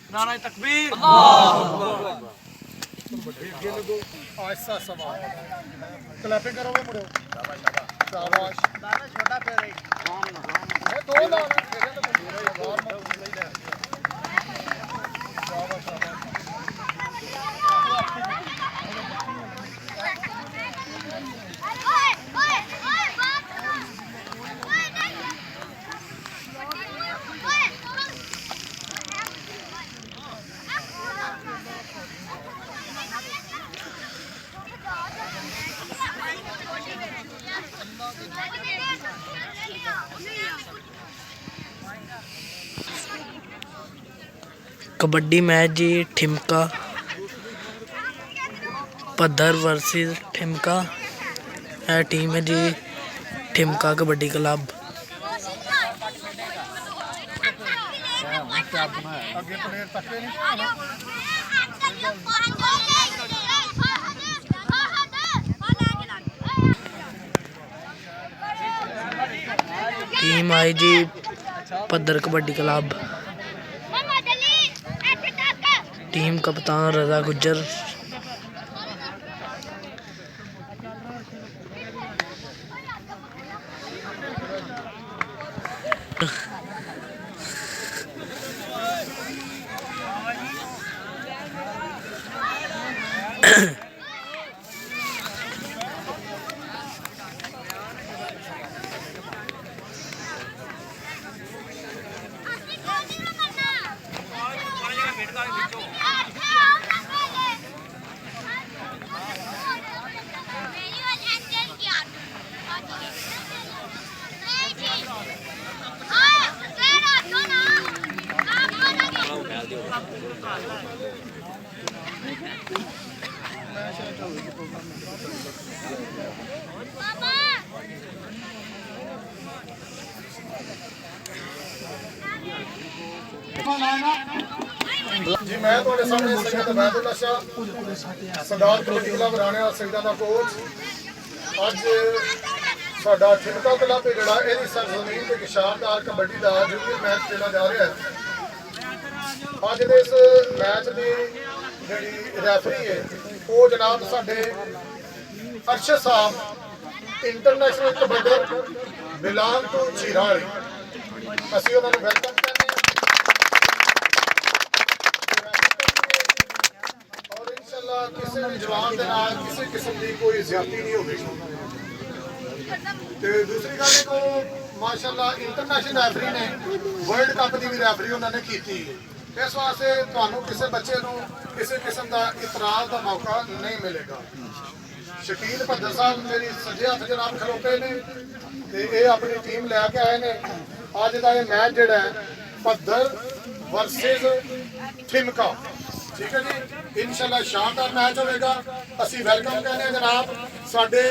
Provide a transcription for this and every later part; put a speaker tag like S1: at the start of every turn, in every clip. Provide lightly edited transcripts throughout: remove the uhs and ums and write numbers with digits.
S1: नारा तकबीर आहिस्ता सवाल क्लैपिंग करोगे मुड़ो शाबाश छोटा पैर दो ना फेरे तो पूरा ही बाहर मत शाबाश
S2: कबड्डी मैच जी ठिमका पद्धर वर्सेस ठिमका। यह टीम है जी ठिमका कबड्डी क्लब। टीम आई जी पद्धर कबड्डी क्लब। टीम कप्तान रजा गुज्जर।
S1: जी मैं ਤੁਹਾਡੇ ਸਾਹਮਣੇ ਸੈयद ਵੈਦੁੱਲਾ ਸ਼ਾਹ ਸਰਦਾਰ ਕਬੱਡੀ ਕਲੱਬ ਰਾਣਿਆ ਸੈयदा ਦਾ ਕੋਚ। ਅੱਜ ਸਾਡਾ ਠਿਮਕਾ ਕਲੱਬ ਜਿਹੜਾ ਇਹਦੀ ਸਰਜ਼ਮੀਨ ਤੇ ਸ਼ਾਨਦਾਰ ਕਬੱਡੀ ਦਾ ਜੂਨੀਅਰ ਮੈਚ ਖੇਡਿਆ ਜਾ ਰਿਹਾ ਹੈ। ਅੱਜ ਦੇ ਇਸ ਮੈਚ ਦੀ ਜਿਹੜੀ ਰੈਫਰੀ ਹੈ ਉਹ ਜਨਾਬ ਸਾਡੇ ਅਰਸ਼ਦ ਸਾਹਿਬ ਇੰਟਰਨੈਸ਼ਨਲ ਕਬੱਡੀ ਬਿਲਾਂਗ ਟੂ ਚੀਰਾ ਵਾਲੀ। ਅਸੀਂ ਉਹਨਾਂ ਨੂੰ ਵੈਲਕਮ ਕਹਿੰਦੇ ਹਾਂ ਔਰ ਇਨਸ਼ਾਅੱਲਾ ਕਿਸੇ ਵੀ ਜਵਾਨ ਦੇ ਨਾਲ ਕਿਸੇ ਕਿਸਮ ਦੀ ਕੋਈ ਜ਼ਿਆਦਤੀ ਨਹੀਂ ਹੋਵੇਗੀ। ਤੇ ਦੂਸਰੀ ਗੱਲ ਇੱਕ ਮਾਸ਼ਾਅੱਲਾ ਇੰਟਰਨੈਸ਼ਨਲ ਰੈਫਰੀ ਨੇ ਵਰਲਡ ਕੱਪ ਦੀ ਵੀ ਰੈਫਰੀ ਉਹਨਾਂ ਨੇ ਕੀਤੀ। ਇਸ ਵਾਸਤੇ ਤੁਹਾਨੂੰ ਕਿਸੇ ਬੱਚੇ ਨੂੰ ਕਿਸੇ ਕਿਸਮ ਦਾ ਇਤਰਾਜ਼ ਦਾ ਮੌਕਾ ਨਹੀਂ ਮਿਲੇਗਾ। ਸ਼ਕੀਲ ਭੱਦਰ ਸਾਹਿਬ ਮੇਰੀ ਸੱਜੇ ਹੱਥ ਜਨਾਬ ਖਲੋਤੇ ਨੇ ਤੇ ਇਹ ਆਪਣੀ ਟੀਮ ਲੈ ਕੇ ਆਏ ਨੇ। ਅੱਜ ਦਾ ਇਹ ਮੈਚ ਜਿਹੜਾ ਹੈ ਭੱਦਰ ਵਰਸਸ ਠਿਮਕਾ, ਠੀਕ ਹੈ ਜੀ। ਇਨਸ਼ਾਅੱਲਾ ਸ਼ਾਨਦਾਰ ਮੈਚ ਹੋਵੇਗਾ। ਅਸੀਂ ਵੈਲਕਮ ਕਹਿੰਦੇ ਹਾਂ ਜਨਾਬ ਸਾਡੇ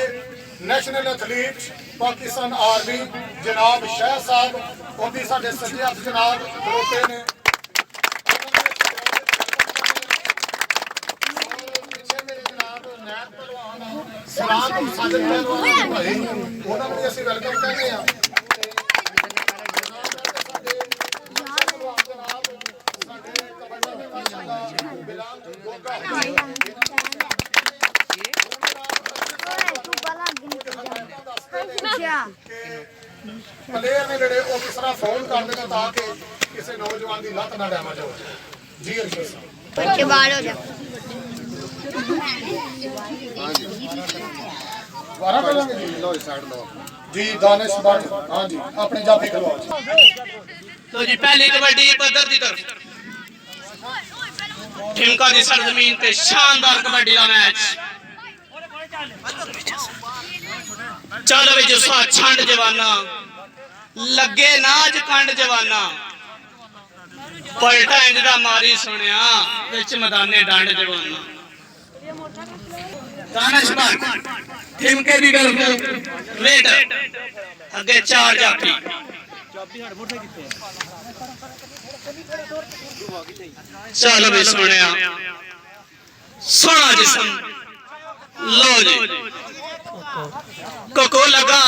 S1: ਨੈਸ਼ਨਲ ਐਥਲੀਟ ਪਾਕਿਸਤਾਨ ਆਰਮੀ ਜਨਾਬ ਸ਼ਾਹ ਸਾਹਿਬ, ਉਹ ਵੀ ਸਾਡੇ ਸੱਜੇ ਹੱਥ ਜਨਾਬ ਖਲੋਤੇ ਨੇ। ਪਿੱਛੇ ਮੇਰੇ ਜਨਾਬ ਨੈਬ ਪਹਿਲਵਾਨ ਸਲਾਮ ਸਾਜਦ ਪਹਿਲਵਾਨ ਭਾਈ, ਉਹਨਾਂ ਨੂੰ ਵੀ ਅਸੀਂ ਵੈਲਕਮ ਕਹਿੰਦੇ ਹਾਂ। प्लेयर ने ਜਿਹੜੇ ਉਹ ਕਿਸ ਤਰ੍ਹਾਂ ਫਾਉਲ ਕਰਦੇ ਨੇ ਤਾਂ ਕਿ ਕਿਸੇ ਨੌਜਵਾਨ ਦੀ ਲੱਤ ਨਾ ਡੈਮੇਜ ਹੋ ਜਾਏ। ਜੀ ਅਰਸ਼ਦ ਸਾਹਿਬ ਬੱਚੇ ਬਾਹਰ ਹੋ ਜਾ ਵਾਰਾ ਕਰਾਂਗੇ ਜੀ। ਲੋ ਇਸ ਸਾਈਡ ਲੋ ਜੀ ਦਾਨਿਸ਼ ਬੱਟ। ਹਾਂ ਜੀ ਆਪਣੇ ਜਾਫੀ ਖਲਵਾਓ ਜੀ।
S3: तो जी पहली कबड्डी पद्धर की तरफ ठिमका की सरजमीन पे शानदार कबड्डी का मैच। चल वे जसा छंड जवाना लगे नाज कंड जवाना पलटा इंज दा मारी सुनिया विच मैदाने डंड जवाना। दानिश भट्ट ठिमके की तरफ वेट अगे चार जाफी ਚੱਲ ਵੀ ਸੋਹਣਿਆ ਸੋਹਣਾ ਜਿਸਮ ਲੋ ਜੀ ਕੋਕੋ ਲਗਾ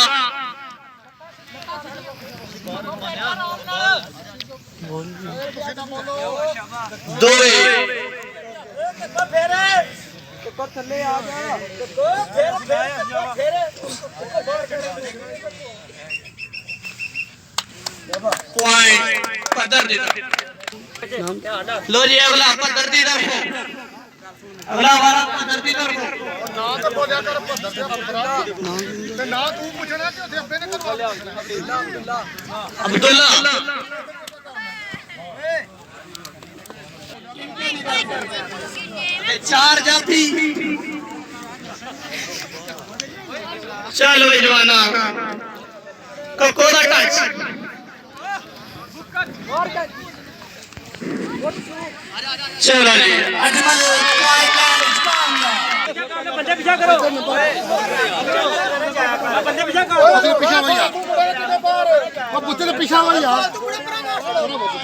S3: ਦੋਏ पॉइंट पदर दी तरफ लो जी अगला पदर दी तरफ अगला वाला पदर दी तरफ
S1: ਨਾ ਤਾਂ ਬੋਲਿਆ ਕਰ ਭੱਦਰ ਦੇ ਪੁੱਤਰਾ ਤੇ ਨਾ ਤੂੰ ਪੁੱਛਣਾ ਕਿ ਉਹਦੇ ਅੱਬੇ ਨੇ ਕਰਵਾ
S3: अब्दुल्ला चार जाफी चलो भाई जवाना कोको दा टच चलो जी अजमल
S4: बंदे पीछा करो बंदे पीछा करो
S1: ਉਹਦੇ ਪਿੱਛਾ ਵਈ ਆ ਉਹ ਪੁੱਤੇ ਦੇ ਪਿੱਛਾ ਵਈ ਆ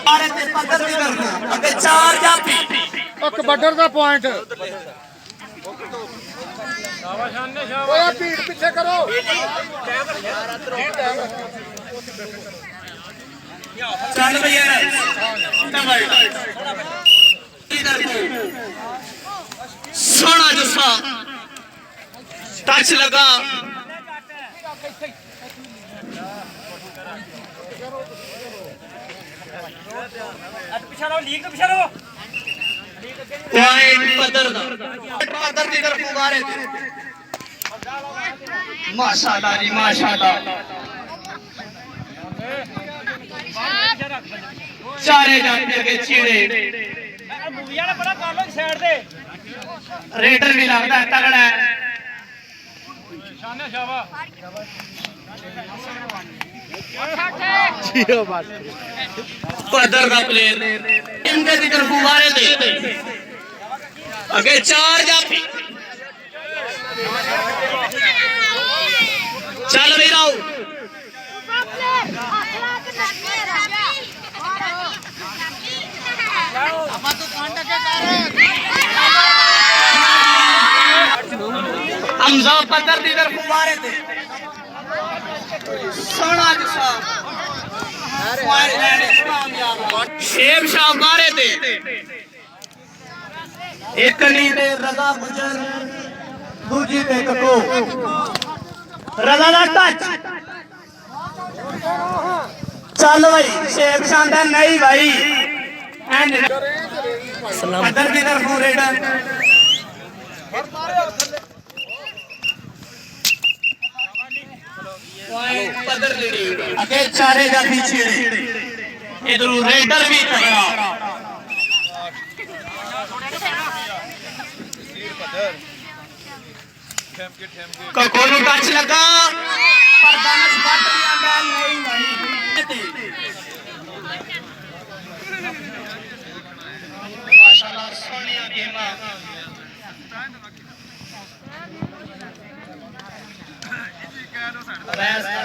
S3: मारे ते पदर दी तरफ अगे चार जाफी
S1: ਉਹ ਕਬੱਡਰ ਦਾ ਪੁਆਇੰਟ ਓਏ ਭੀੜ ਪਿੱਛੇ ਕਰੋ
S3: चल भैया सोना जसा टच लगा
S4: पीछा रहो लीग पीछा रहो
S3: पॉइंट पदर की तरफ मारे माशाल्लाह जी माशाल्लाह चारे जाते के छीड़े
S4: मूवी वाला बड़ा कर लो साइड दे
S3: रेडर भी लगता है तगड़ा है
S4: शाने शाबा
S3: पदर का प्लेयर इनके की तरफ मारे थे अगे चार जाफी चल भी राव हमजा पदर की तरफ मारे थे सोना जसा शेब शाह मारे थे एक नी दे रजा गुजर दूजी ते कको रजा दा टच चल भाई शेब शाह दा नहीं भाई
S2: सलाम
S3: पदर की तरफ रेडर पदर अगे चारे का पीछे इधर रेडर भी तगड़ा कोकोनो टच लगा पर दानस बट लगा नहीं भाई माशाल्लाह सोनिया गेमा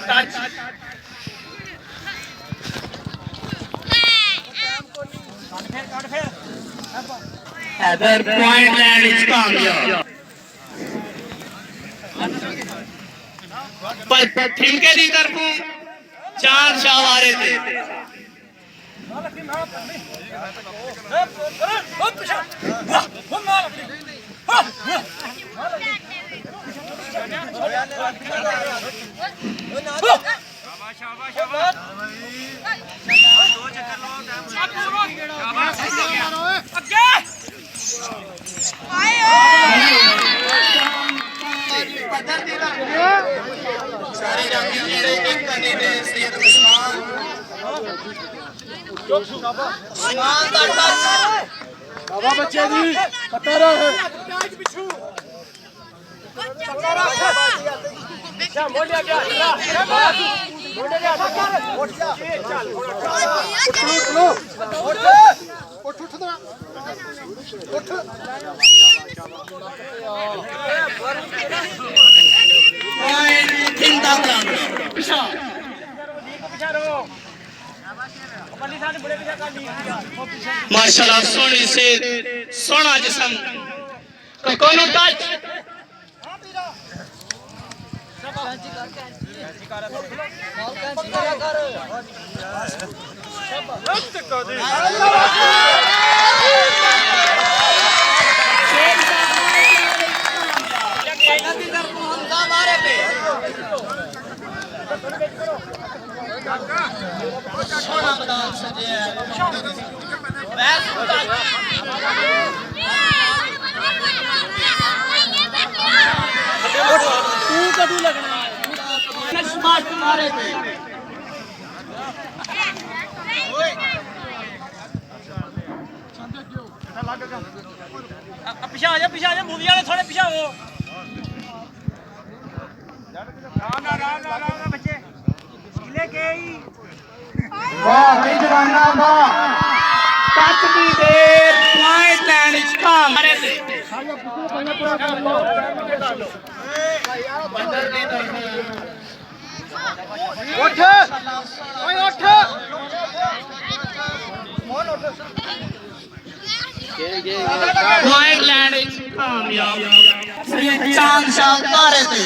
S3: टच हैदर पॉइंट लैंड इच कामयाब पर ठिमके दी तरफों चार शाह आ रहे थे सारे जाफी जेड़े एक कने ने सैयद उस्मान दा टच
S1: ਬਾਬਾ ਬੱਚੇ ਦੀ ਪਤਾ ਰਹੇ ਉੱਠ ਉੱਠ ਦਾ ਉੱਠ
S3: पॉइंट जिंदाबाद
S4: पीछा रहो ਬੰਦੀ ਸਾਡੇ ਬੜੇ ਪਿੱਛਾ ਕਰ ਲੀਕ
S3: माशाल्लाह सोनी से सोना जिसम कोनो टच
S4: ਪਿਛਾ ਆ ਜਾ ਮੂਵੀ ਵਾਲੇ ਥੋੜੇ ਪਿਛਾ ਹੋ ਨਾ ਬੱਚੇ ਲੈ ਕੇ ਹੀ
S1: ਵਾਹ ਵੀ ਜਵਾਨਾ ਵਾਹ
S3: टच की देर पॉइंट लैंड इच काम मारे थे
S1: ਉੱਠ ਓਏ ਉੱਠ
S3: पॉइंट लैंड इच कामयाब चांद शाह मारे थे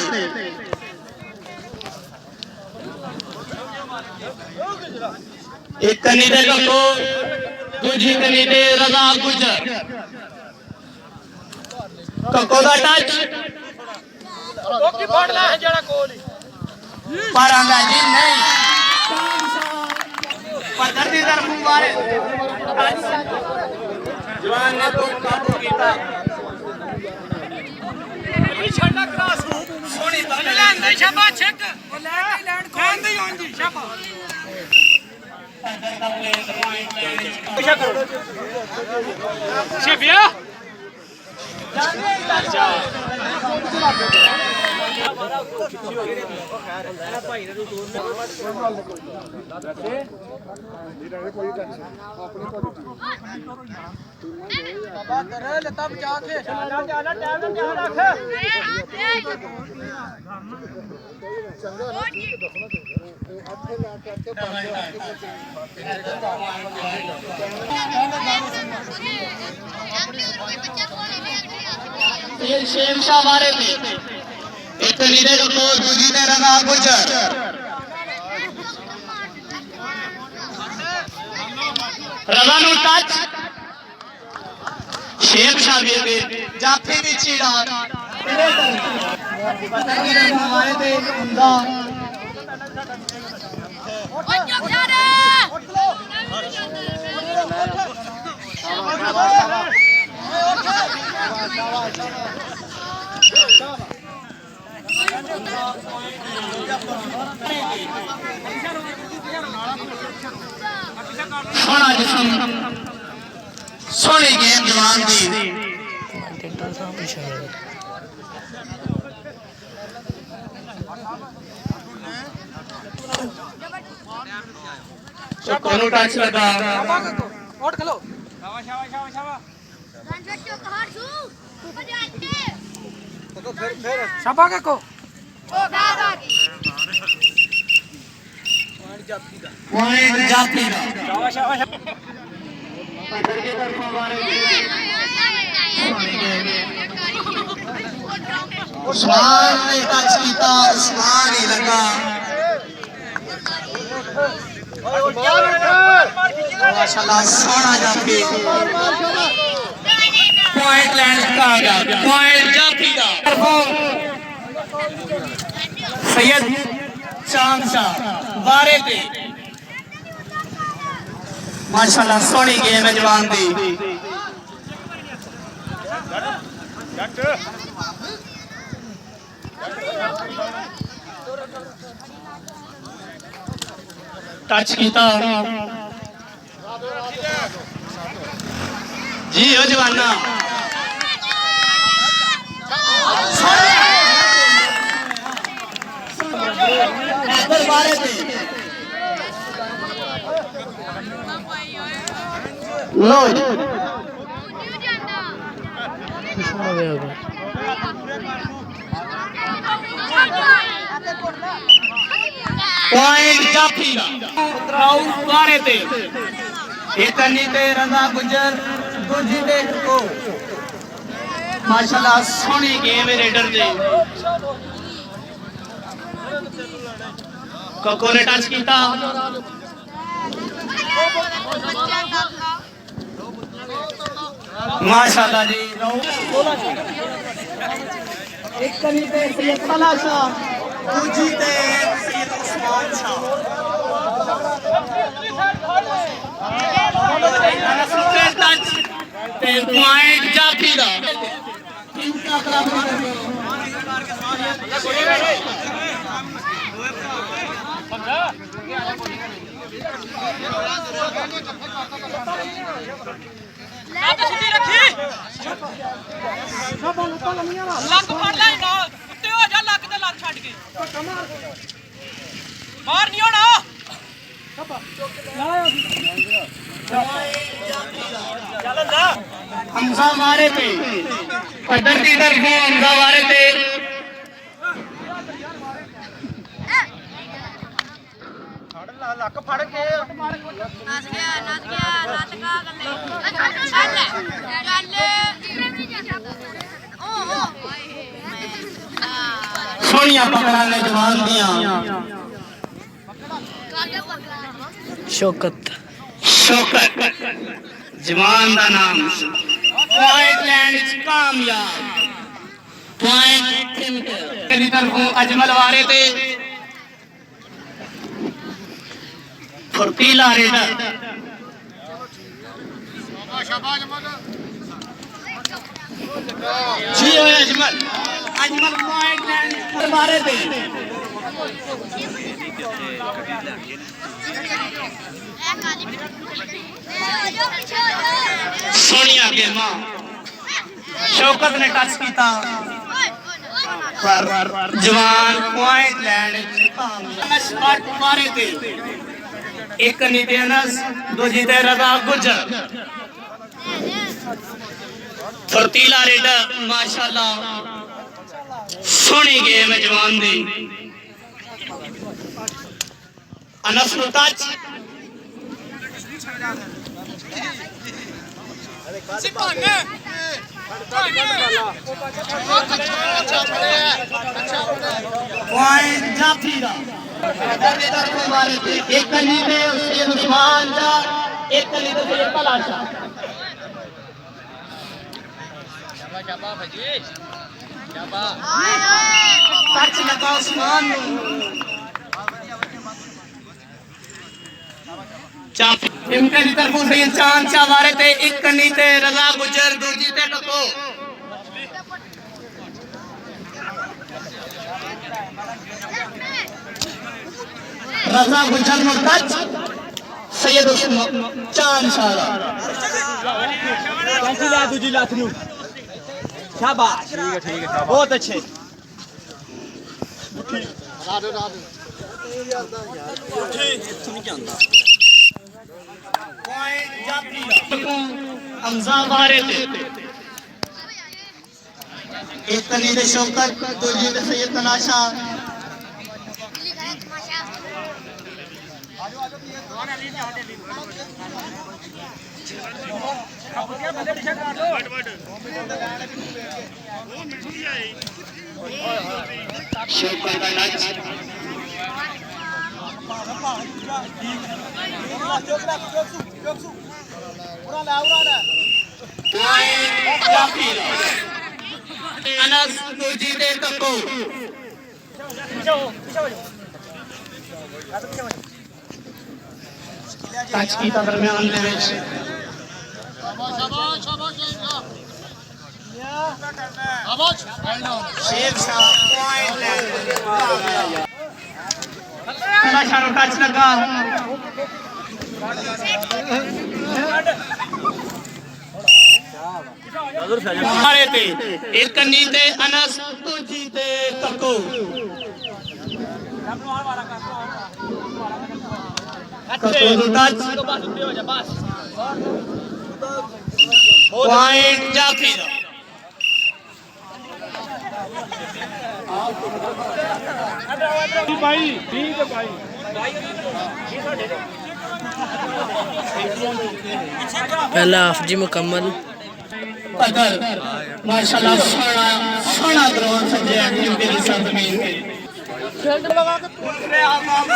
S3: एक कनी दे को दूजी कनी दे रजा गुजर कको दा टच
S4: ਉਹ ਕੀ ਫੜਨਾ ਹੈ ਜਿਹੜਾ ਕੋਲ
S3: पर आंदा जी नहीं पत्थर दी तरफ मारे जवान ने तो काबू कीता
S4: ਛੱਡਣਾ ਕਰਾਸ ਸੋਹਣੀ ਤਾਂ ਲੈਂਦੇ ਸ਼ਾਬਾ ਛੱਕ ਉਹ ਲੈਂਡ ਲੈਂਦੇ ਹੀ ਹੋਣ ਜੀ ਸ਼ਾਬਾ ਪਿਛਾ ਕਰੋ ਸ਼ੇਫਿਆ ਬਾਬਾ ਕਰ ਲੱਤਾਂ ਬਚਾ ਕੇ ਜਾਣਾ ਟਾਈਮ ਨਾਲ ਧਿਆਨ ਰੱਖ
S3: ये शेम शाह मारे थे एक नीले को दूजी ने रंगा गुजर रजा नु टच शेम शाह भी जाफे दी चीड़ा पता नहीं रंगा मारे थे उंदा सोना जिसम सोनी गेम जवान दी
S2: कमेंटेटर साहब पीछे है
S3: तो कोनो टच लगा
S4: ਉੱਠ ਖਲੋ ਸ਼ਾਬਾਸ਼ ਸ਼ਾਬਾਸ਼ ਸ਼ਾਬਾਸ਼ ਸ਼ਾਬਾਸ਼ ਕਾਕੋ
S3: पॉइंट जाफी दा
S4: ਸ਼ਾਬਾਸ਼ ਸ਼ਾਬਾਸ਼
S3: पत्थर के तरफ मारे उस्मान ने टच किया उस्मान ही लगा माशाल्लाह सोना जाफी पॉइंट लैंड का गया पॉइंट जाफी दा सैयद चांद शाह बारे पे माशाल्लाह सोनी गेम है जवान दी टच कीता जी हो जवाना बारे थे लो
S2: किसमें हो गया
S3: पॉइंट जाफी राउंड बारे ते एक नीते रजा गुजर दूजी ते को माशाल्लाह सोहनी गेम रेडर दे कोको ने टच किया माशाल्लाह जी एक नीते सैयद तलाशा दूजी ते सैयद उस्मान शाह टच ते पॉइंट जाफी दा
S4: ਲੱਕ ਫੜ ਲੈ ਨਾਲ ਉੱਤੇ ਹੋ ਜਾ ਲੱਕ ਤੇ ਲੱਤ ਛੱਡ ਕੇ ਬਾਹਰ ਨਹੀਂ ਹੋਣਾ
S3: हमजा मारे पे पदर की तरफ हमजा मारे पे
S4: ਲੱਕ ਫੜ ਕੇ
S5: ਨੱਚ ਗਿਆ ਲੱਤ ਕਾ ਗੱਲੇ ਚੱਲ ਓਹ
S3: सोनिया पकड़ा ने जवान दिया
S2: शौकत
S3: शौकत जवान दा नाम पॉइंट लैंड कामयाब पॉइंट की तरफ अजमल वारे ते फुर्तीला रेडर
S1: शाबाश अमन
S3: जी अजमल अजमल पॉइंट लैंड वारे ते सोनिया गेमा शौकत ने टच किया पर जवान पॉइंट लैंड कामयाब मारे थे एक नीते अनस दूजी ते रजा गुजर फुर्तीला रेडर माशाल्लाह सोहनी गेम है जवान दी अनस नु टच
S4: सिपाने
S3: पॉइंट जाफी दा एक नीते सैयद उस्मान दा एक नीते सैयद तलाशा टच लगा उस्मान नु जाफी इनके की तरफ सैयद चांद शाह वारे ते एक नीते रजा गुजर दूजी ते टको रजा गुजर नु टच सैयद उस्मान चांद शाह
S6: कैसी ला दूजी लात नू शाबाश ठीक है बहुत अच्छे
S3: हमजा मारे थे एक नीते शौकत दूजी ते सैयद तलाशा शौकत का टच अनस दूजी ते टको टच की दरमियान दे विच
S1: शाबाश शाबाश शाबाश
S3: शेर शाह पॉइंट ले तलाशा नु टच लगा मारे थे एक नीते अनस दूजी ते टको पॉइंट जाफी
S2: पहला हाफ जी मुकम्मल।
S3: पदर माशाल्लाह सोना ग्राउंड सजे के सरजमीन पे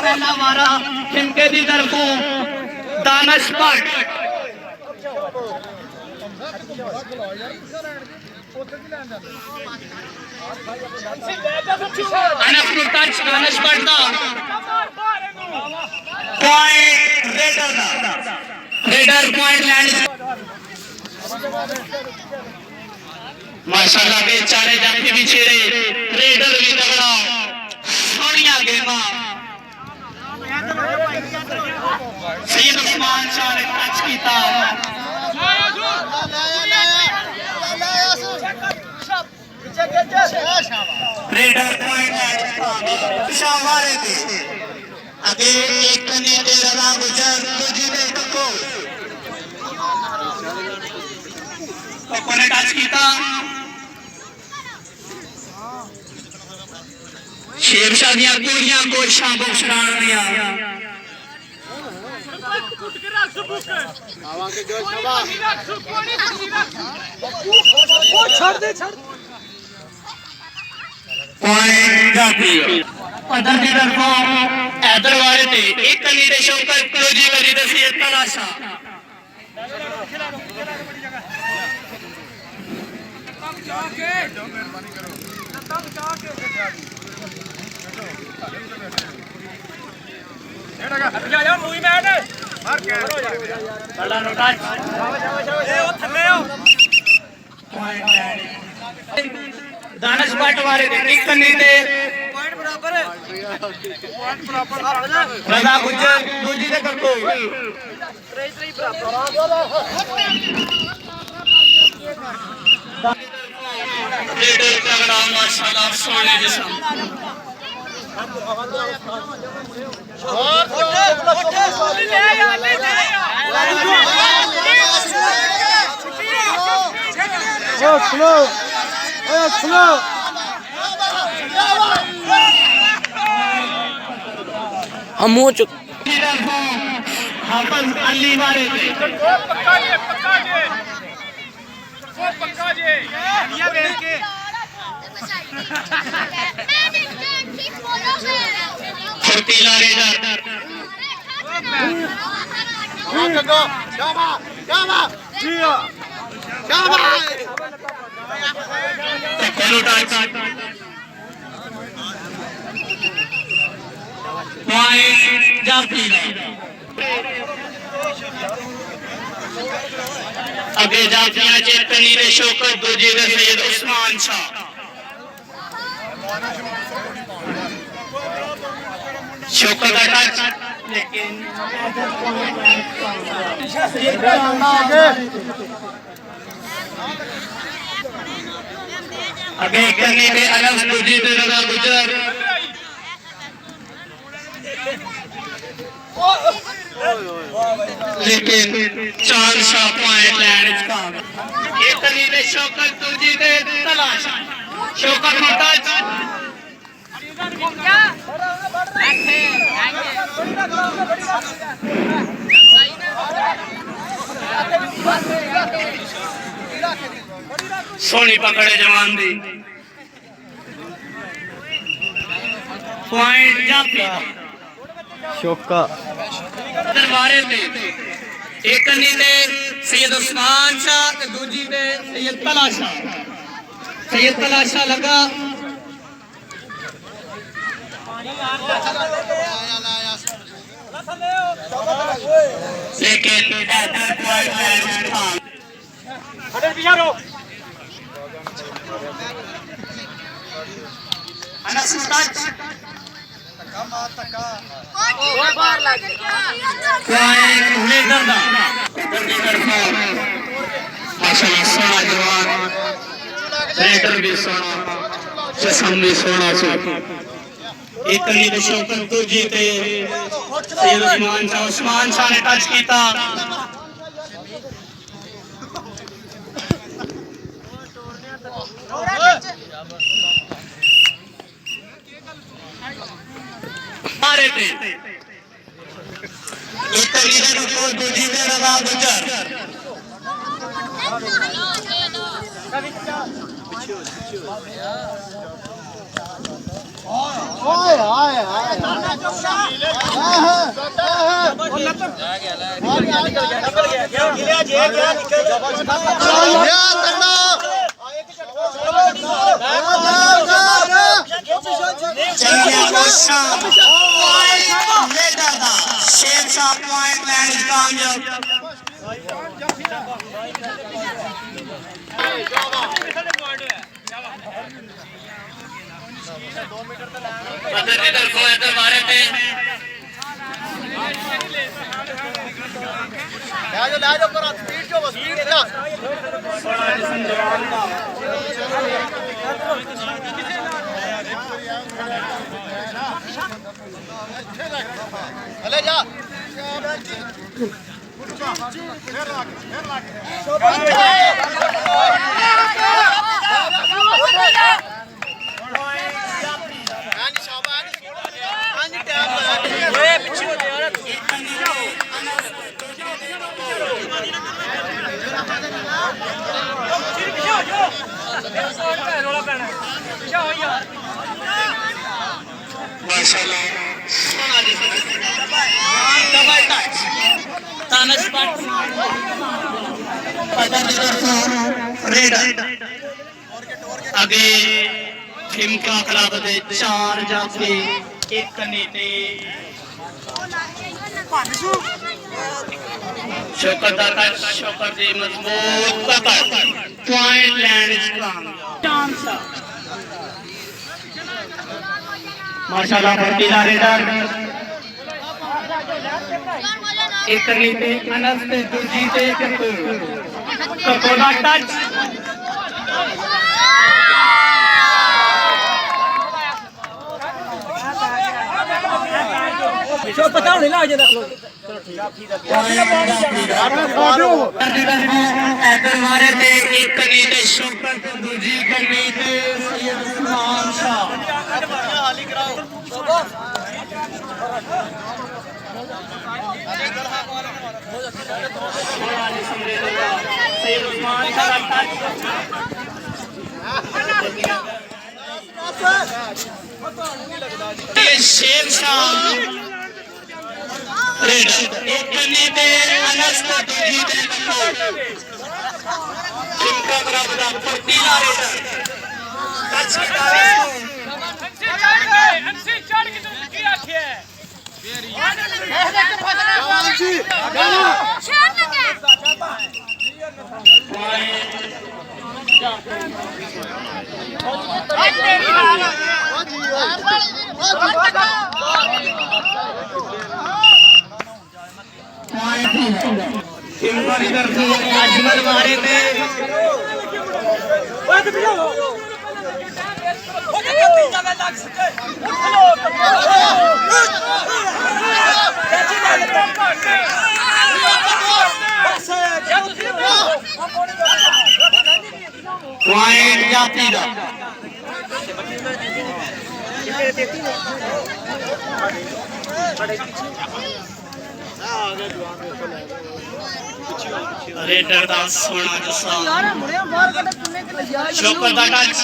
S3: पहला मारा ठिमके दी तरफों दानश पट अनफ नु टच दानश पट दा पॉइंट रेडर दा रेडर पॉइंट लैंड माशाल्लाह बेचारे जाके भी छेड़े रेडर भी तगड़ा सोनिया गेमा सैयद उस्मान शाह ने टच किया रेडर पॉइंट शाहवारे थे आगे एक कने दे रहा गुजर दूजी ने टको ने टच किया शेरशाह दियां गोलियां कोशिशां बख्शरानियां पॉइंट जाती पदर की तरफों हैदर वाले थे एक कली दे शौकर दूजी कली दे सैयद तलाशा दानश भट्ट वाले एक कन्नी ते रजा गुज्जर दूजी ते कक्को रेडर तगड़ा माशाल्लाह सोने जिस्म
S2: हम हो चुके
S3: हाफिज अली वाले फुर्तीला रेडर पॉइंट जाती अगे जातियां चेतनी ने शौकत दूजी दे सैयद उस्मान शाह शौकत का टच लेकिन अगे करने के अलग दूजी दे रजा गुजर लेकिन चार शाह पॉइंट लैंड एक कली दे शौकत दूजी दे तलाशा शौकत का टच सोनी पकड़े जवान दी पॉइंट जाती
S6: शौका
S3: दरबारे थे एक कन्नी ते सैयद उस्मान शाह ते दूजी ते सैयद तलाशा लगा लेकिन माशाल्लाह सोना जवान रेडर भी सोना जिस्म भी सोना से एक कली दे शौकत दूजी ते सैयद उस्मान शाह ने टच किया मारे थे एक लीडर को दूजी में रवा गुजर शेर शाह पॉइंट लैंड कामयाब इधर को इधर मारे थे अगे ठिमका क्लब दे 4 जाफी एक नीति शौकत का शौकत दी मजबूत पकड़ पॉइंट लैंड चांस माशाल्लाह फर्तीला रेडर एक नीति अनस ते दूजी ते कको दा टच
S6: शो पता नहीं ला जाता
S3: इधर मारे थे एक कनी ते शौकत ते दूजी कनी ते सैयद उस्मान शाह सैयद उस्मान शाह ये शेर शाह एक कनी ते अनस ते दूजी ते ठिमका क्लब दा फर्तीला रेडर टच
S4: एमसी चढ़ के तुम की आखे
S3: इधर अजमल मारे थे पॉइंट जाती दा रेडर दा सोना जसा शौकत दा टच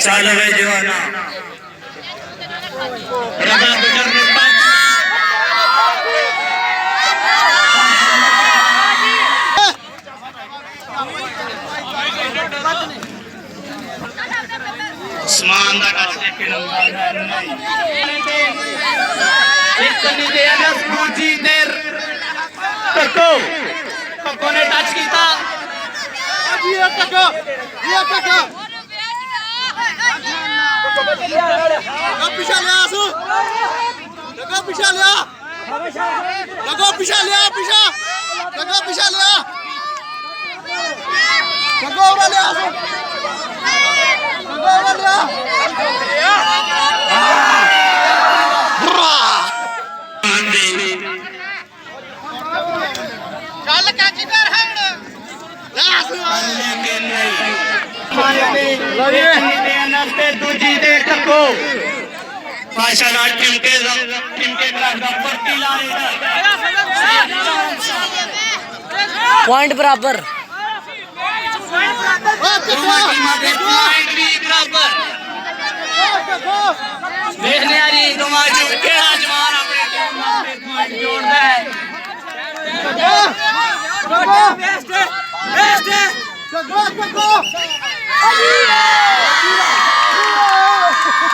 S3: चल वे जवाना रगा गुजर ने टच उस्मान दा टच एक नंबर एक कनी दे अनस दूजी देर कको ने टच कीता दूजी दे टक्को माशाल्लाह टिमके क्लब दा पट्टी लाने
S2: पॉइंट बराबर
S3: पॉइंट भी बराबर देखने आ रही दोमाजू केड़ा जवान अपने टीम वास्ते पॉइंट जोड़दा है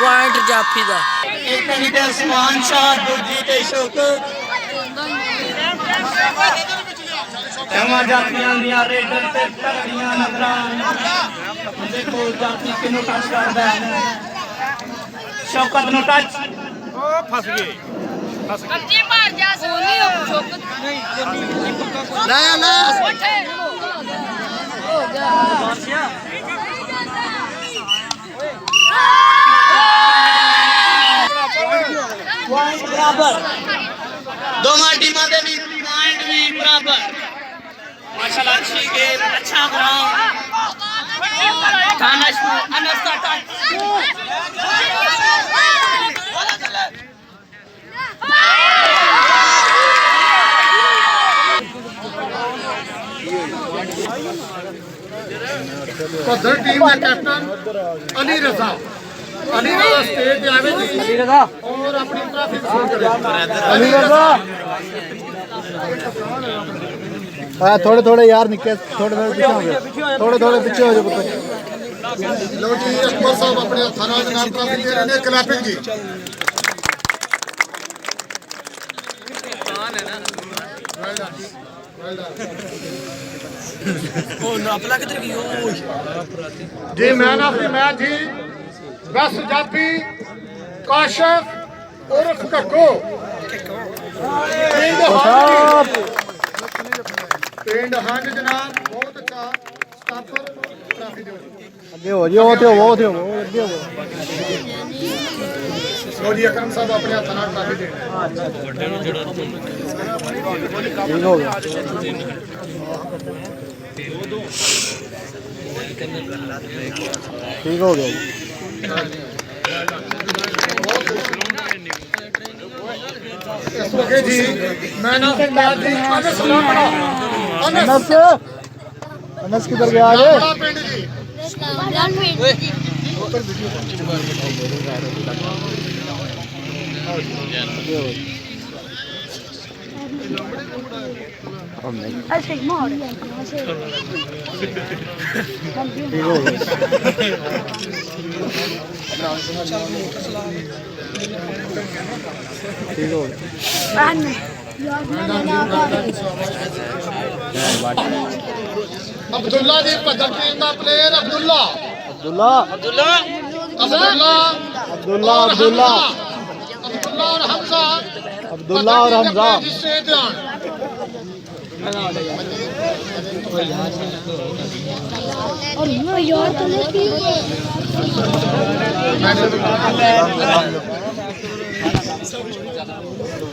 S2: पॉइंट जाफी दा
S3: एक ते उस्मान शाह दूजी ते शौकत एमा जातियां दियां रेडर ते तगड़ियां नजरां देखो जाति किनु टच करदा है शौकत नु टच
S5: कच्ची मार जा सोनी हो शौकत
S1: ना
S5: हो गया
S3: पॉइंट बराबर दोनों टीमां दे भी पॉइंट भी बराबर माशाल्लाह अच्छी गेम अच्छा ग्राउंड थाना अनस का टच
S1: पद्धर टीम का कैप्टन अली रजा स्टेज पे आवे जी और अपनी ट्रॉफी वसूल करे अली रजा
S7: थोड़े यार निके थोड़े पीछे हो गए थोड़े पीछे हो जाओ पुत्र
S1: लो जी अकबर साहब अपने थाना जनाब ट्रॉफी दे रहे हैं clapping ji ji man of the match ji बस जाफी काशिफ उर्फ कक्को पिंड हंज जनाब बहुत अच्छा स्टाफर ट्रॉफी दे
S7: आगे हो जी वो आगे हो
S1: लो जी अकरम साहब अपने थाना ट्रॉफी दे
S7: ठीक हो गया ठीक हो गया
S1: इस वक्त जी मैन ऑफ द मैच जी
S7: अनस किधर गया आगे
S1: पिंड जी
S7: ठीक हो गया ठीक हो गया
S1: अब्दुल्ला जी पद्धर टीम का प्लेयर अब्दुल्ला
S7: और हमजा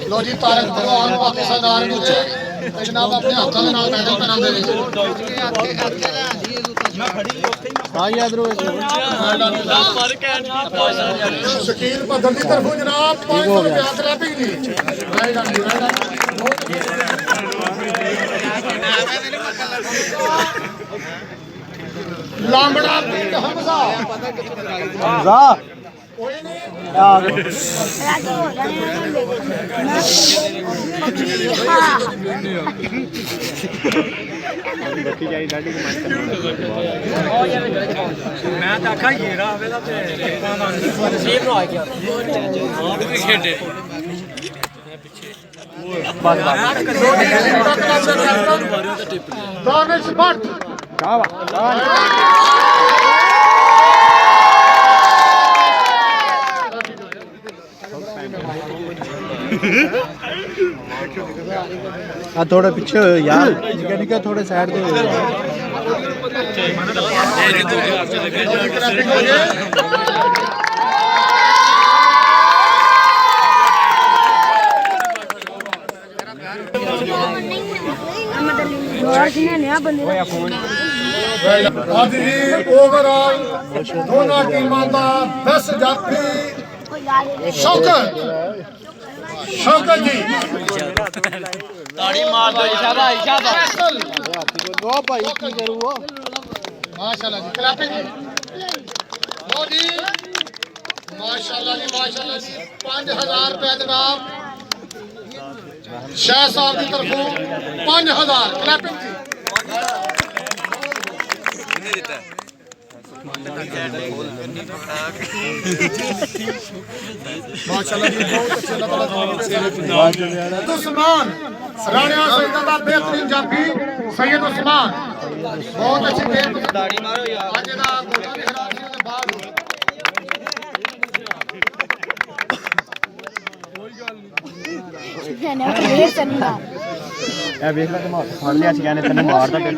S1: लो जी तारक भगवान पाकिस्तान जनाब अपने हाथों के नाल मेडल पहनाते हैं
S7: हाँ याद रो
S1: शकील पद्धर की तरफों जनाब 500 रुपया क्लैपिंग जी लांबड़ा पिंड हमजा कोई नहीं
S4: मैं तो आखा ये रहा वेला ते सेव नो आ गया आप भी खेडे
S1: दानिश भट्ट
S7: थोड़े पीछे हो यार निका थोड़े साइड पे हो
S5: नया बंदे
S1: ਅੱਜ ਜੀ ਓਵਰਆਲ ਦੋਨਾਂ ਟੀਮਾਂ ਦਾ ਬੈਸਟ ਜਾਫੀ ਸ਼ੌਕਤ ਜੀ
S6: ਤਾੜੀ ਮਾਰ ਦੋ ਸ਼ਾਬਾਸ਼ ਸ਼ਾਬਾਸ਼
S7: दो भाई की करूँ वो
S1: माशाल्लाह जी क्लैपिंग लो जी माशाल्लाह जी 5000 रुपए ਦਾ ਨਾਮ शाह साहब की तरफों 5000 क्लैपिंग जी माशाल्लाह जी बहुत अच्छे लगा उस्मान राणा सईदा ਦਾ बेहतरीन जाफी सैयद उस्मान बहुत अच्छी गेम
S6: ਤਾੜੀ ਮਾਰੋ ਯਾਰ
S1: ਅੱਜ ਦਾ ਗੋਲਾ ਵੀ ਖਰਾਬ ਸੀ ਉਹਦੇ ਬਾਅਦ
S7: ਇਹ ਵੇਖ ਲੈ ਕਮਾਲ ਫੜ ਲਿਆ ਸੀ ਕਹਿੰਦੇ ਤੈਨੂੰ ਮਾਰਦਾ ਟੱਟ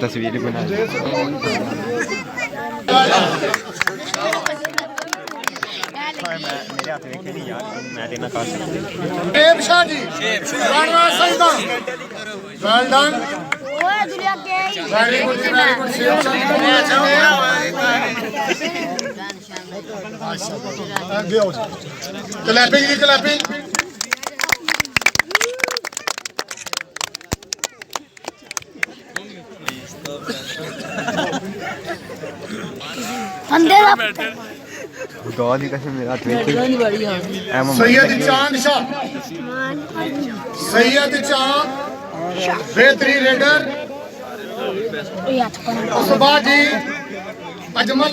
S7: तस्वीर बना मेरे हाथ में नहीं यार मैं देना कर सकता
S1: शेब शाह जी राणा सईदा वेल डन
S5: ओए दुनिया के
S1: वेरी गुड शेब शाह आगे आओ क्लैपिंग जी क्लैपिंग
S5: अंधेरा
S7: गॉड ही कसम मेरा हाथ में
S1: सैयद चांद शाह सैयद चांद बेहतरीन रेडर उसबा जी अजमल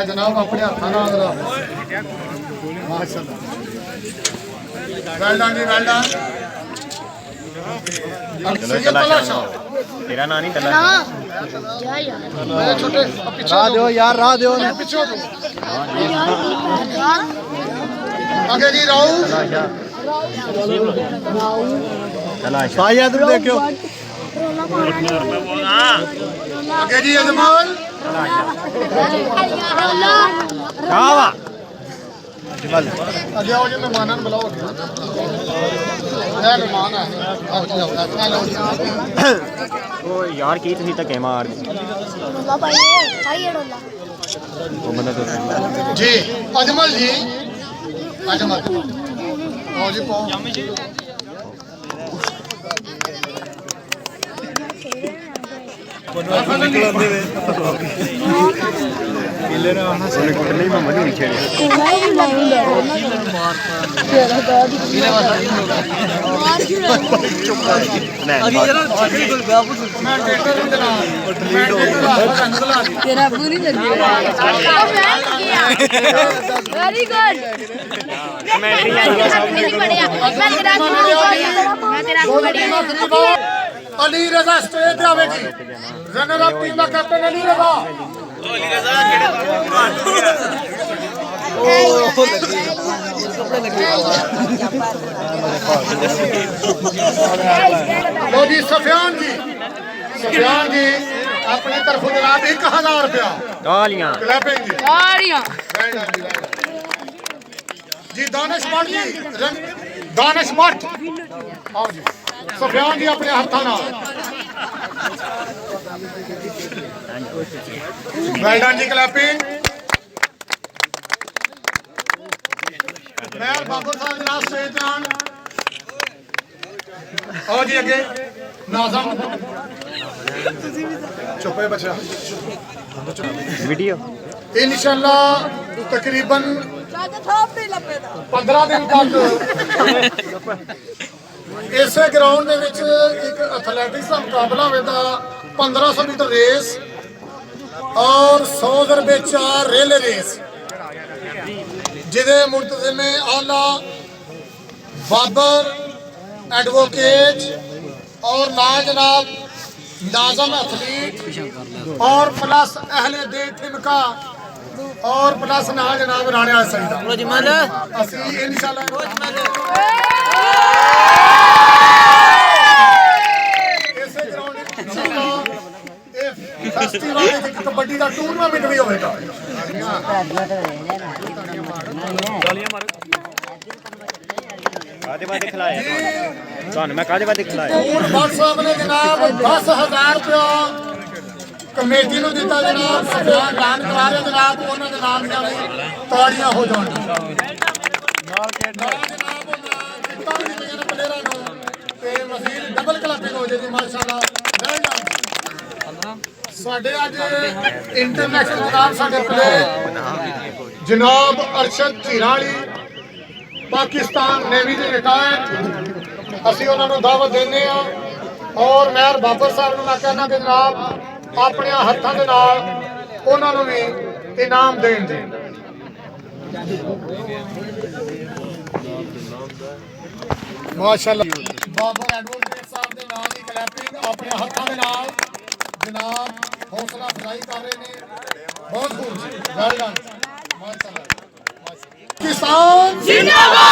S1: जनाब अपने हाथों वेल डन जी वेल डन
S7: तेरा नाम नहीं तला
S5: जा यार
S1: छोटे
S7: राह दो यार राह दो
S1: पीछे हो आगे जी राहु
S7: चला शायद तुम देखो
S1: आगे जी अजमल
S7: कावा
S1: आगे आओ जी मेहमान बुलाओ मेहमान है आओ जी आओ जी
S7: ओ यार की तुसी धक्के मार
S5: डोला भाई डोला
S7: वो बंदा तो
S1: जी अजमल जी अजमल आओ जी पाओ
S7: नहीं मैं मनी छेड़े
S5: तेरा पूरी लगी वेरी गुड मैं तेरा बढ़िया
S1: अली रजा स्टेज पे आवे जी रनर अप टीम का कैप्टन अली रजा लो जी सफियान जी अपनी तरफ जनाब 1000 रुपया
S7: तालियां
S1: क्लैपिंग जी
S5: ताड़ियां
S1: जी दानिश मठ जी दानिश मठ आओ जी सफियान जी अपने हाथों नाल वेल डन जी क्लैपिंग महल बाबर साहब जनाब स्टेज आन आओ जी अगे नाज़म चुप है बच्चा
S7: वीडियो
S1: इंशाल्लाह तकरीबन 15 दिन तक ਇਸੇ ਗਰਾਊਂਡ ਦੇ ਵਿੱਚ ਇੱਕ ਐਥਲੈਟਿਕਸ ਦਾ ਮੁਕਾਬਲਾ ਹੋਵੇਗਾ 1500 ਮੀਟਰ ਰੇਸ और 100 रुपए 4 रेल रेस जिदे मुंतज़िम आला बाबर एडवोकेट और ना जनाब नाज़म एथलीट और प्लस अहले दे ठिमका और प्लस ना जनाब राणे सईदा असी इंशाल्लाह इसे ग्राउंड ਬਸਤੀ ਵਾਲੇ ਇੱਕ ਕਬੱਡੀ ਦਾ ਟੂਰਨਾਮੈਂਟ ਵੀ ਹੋਵੇਗਾ।
S6: ਕਾਦੇ ਵਾਦੇ ਖਿਲਾਇਆ ਤੁਹਾਨੂੰ ਮੈਂ ਕਾਦੇ ਵਾਦੇ ਖਿਲਾਇਆ
S1: ਹੁਣ ਬਾਦ ਸਾਹਿਬ ਨੇ ਜਨਾਬ 10,000 ਰੁਪਇਆ ਕਮੇਟੀ ਨੂੰ ਦਿੱਤਾ ਜਨਾਬ। ਸਫਿਆਨ ਦਾਨ ਕਰਾ ਰਹੇ ਜਨਾਬ, ਉਹਨਾਂ ਦੇ ਨਾਮ ਦੀਆਂ ਵੀ ਤਾੜੀਆਂ ਹੋ ਜਾਣਗੀਆਂ। ਨਾਲ ਜਨਾਬ ਉਹਨਾਂ ਦਿੱਤਾ ਵੀ ਦਿੱਤੀਆਂ ਨੇ ਪਲੇਅਰਾਂ ਨੂੰ ਤੇ ਮਜ਼ੀਦ ਡਬਲ ਕਲੱਬਿੰਗ ਹੋ ਜਾਏਗੀ ਮਾਸ਼ਾਅੱਲਾ। ਸਾਡੇ ਅੱਜ ਇੰਟਰਨੈਸ਼ਨਲ ਜਨਾਬ ਸਾਡੇ ਪਲੇਅਰ ਜਨਾਬ ਅਰਸ਼ਦ ਝੀਰਾਲੀ ਪਾਕਿਸਤਾਨ ਨੇਵੀ ਦੇ ਰਿਟਾਇਰ, ਅਸੀਂ ਉਹਨਾਂ ਨੂੰ ਦਾਵਤ ਦਿੰਦੇ ਆ। ਔਰ ਮੇਹਰ ਬਾਬਰ ਸਾਹਿਬ ਨੂੰ ਮੈਂ ਕਹਿੰਦਾ ਕਿ ਜਨਾਬ ਆਪਣੇ ਹੱਥਾਂ ਦੇ ਨਾਲ ਉਹਨਾਂ ਨੂੰ ਵੀ ਇਨਾਮ ਦੇਣ ਦੇ। ਮਾਸ਼ਾਅੱਲਾ ਬਾਬਰ ਐਡਵੋਕੇਟ ਸਾਹਿਬ ਦੇ ਨਾਲ ਦੀ ਕਲੈਪਿੰਗ ਆਪਣੇ ਹੱਥਾਂ ਦੇ ਨਾਲ ਜਨਾਬ ਹੌਸਲਾ ਅਫਜ਼ਾਈ ਕਰ ਰਹੇ ਨੇ। ਬਹੁਤ ਖੂਬ ਵੈਲ ਡਨ ਮਾਸ਼ਾਅੱਲਾ। ਕਿਸਾਨ
S4: ਜਿੰਦਾਬਾਦ